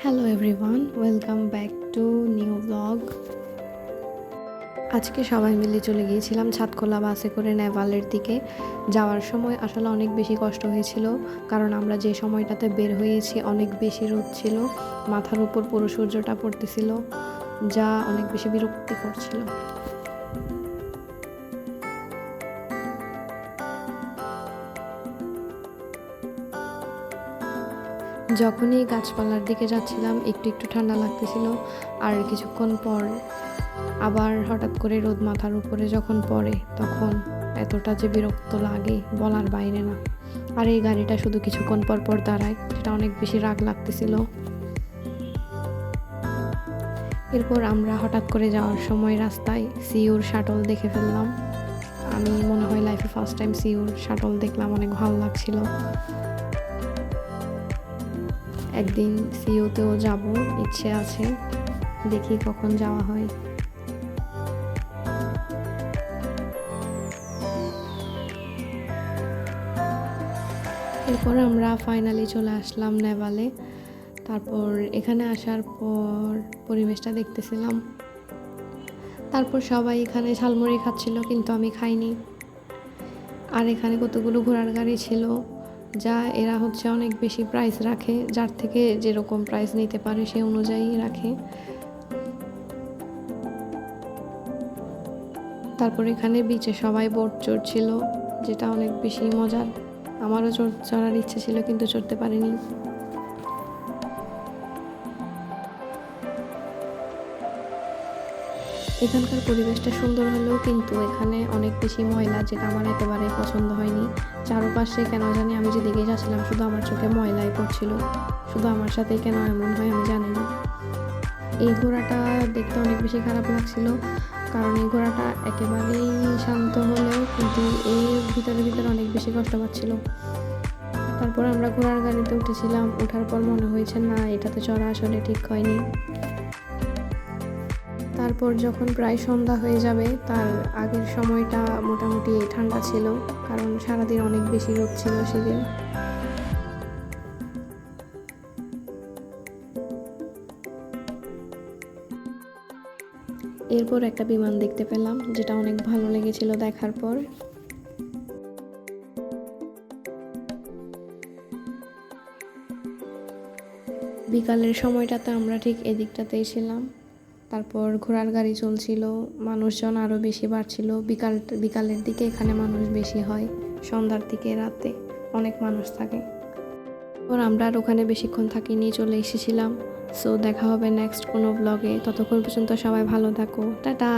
Hello everyone, welcome back to new blog. আজকে সবাই মিলে চলে গিয়েছিলাম ছাদখোলা বাসে করে নেভালের দিকে। যাওয়ার সময় আসলে অনেক বেশি কষ্ট হয়েছিল, কারণ আমরা যে সময়টাতে বের হয়েছি অনেক বেশি রোদ ছিল, মাথার উপর পুরো সূর্যটা পড়তেছিল, যা অনেক বেশি বিরক্তিকর ছিল। যখনই গাছপালার দিকে যাচ্ছিলাম একটু একটু ঠান্ডা লাগতেছিল, আর কিছুক্ষণ পর আবার হঠাৎ করে রোদ মাথার উপরে যখন পড়ে তখন এতটা যে বিরক্ত লাগে বলার বাইরে না। আর এই গাড়িটা শুধু কিছুক্ষণ পর পর দাঁড়ায়, যেটা অনেক বেশি রাগ লাগতেছিল। এরপর আমরা হঠাৎ করে যাওয়ার সময় রাস্তায় সিউর শাটল দেখে ফেললাম। আমি মনে হয় লাইফে ফার্স্ট টাইম সিউর শাটল দেখলাম, অনেক ভালো লাগছিল। একদিন সিউতেও যাব, ইচ্ছে আছে, দেখি কখন যাওয়া হয়। এরপর আমরা ফাইনালি চলে আসলাম নেভালে। তারপর এখানে আসার পর পরিবেশটা দেখতেছিলাম। তারপর সবাই এখানে ঝালমুড়ি খাচ্ছিল, কিন্তু আমি খাইনি। আর এখানে কতগুলো ঘোড়ার গাড়ি ছিল, যা এরা অনেক বেশি প্রাইস রাখে, যার থেকে যেরকম প্রাইস নিতে পারে সে অনুযায়ী রাখে। তারপর এখানে বিচে সবাই বোট চড়ছিল, যেটা অনেক বেশি মজার। আমারও চড়ার ইচ্ছে ছিল, কিন্তু চড়তে পারিনি। এখানকার পরিবেশটা সুন্দর হলেও কিন্তু এখানে অনেক বেশি ময়লা, যেটা আমার একেবারেই পছন্দ হয়নি। চারপাশে কেন জানি আমি যেদিকে যাচ্ছিলাম শুধু আমার চোখে ময়লাই পড়ছিল। শুধু আমার সাথে কেন এমন হয় আমি জানি না। এই ঘোড়াটা দেখতে অনেক বেশি খারাপ লাগছিল, কারণ এই ঘোড়াটা একেবারেই শান্ত হলেও কিন্তু এর ভিতরে অনেক বেশি কষ্ট পাচ্ছিল। তারপর আমরা ঘোড়ার গাড়িতে উঠেছিলাম, ওঠার পর মনে হয়েছে না, এটাতে চড়া আসলে ঠিক হয়নি। তারপর যখন প্রায় সন্ধ্যা হয়ে যাবে, তার আগের সময়টা মোটামুটি ঠান্ডা ছিল, কারণ সারাদিন অনেক বেশি রোদ ছিল সেদিন। এরপর একটা বিমান দেখতে পেলাম, যেটা অনেক ভালো লেগেছিল দেখার পর। বিকালের সময়টাতে আমরা ঠিক এদিকটাতেই ছিলাম। তারপর ঘোড়ার গাড়ি চলছিল, মানুষজন আরও বেশি বাড়ছিল। বিকালের দিকে এখানে মানুষ বেশি হয়, সন্ধ্যার দিকে রাতে অনেক মানুষ থাকে। তারপর আমরা আর ওখানে বেশিক্ষণ থাকিনি, চলে এসেছিলাম। সো দেখা হবে নেক্সট কোনো ব্লগে। ততক্ষণ পর্যন্ত সবাই ভালো থাকো, টাটা।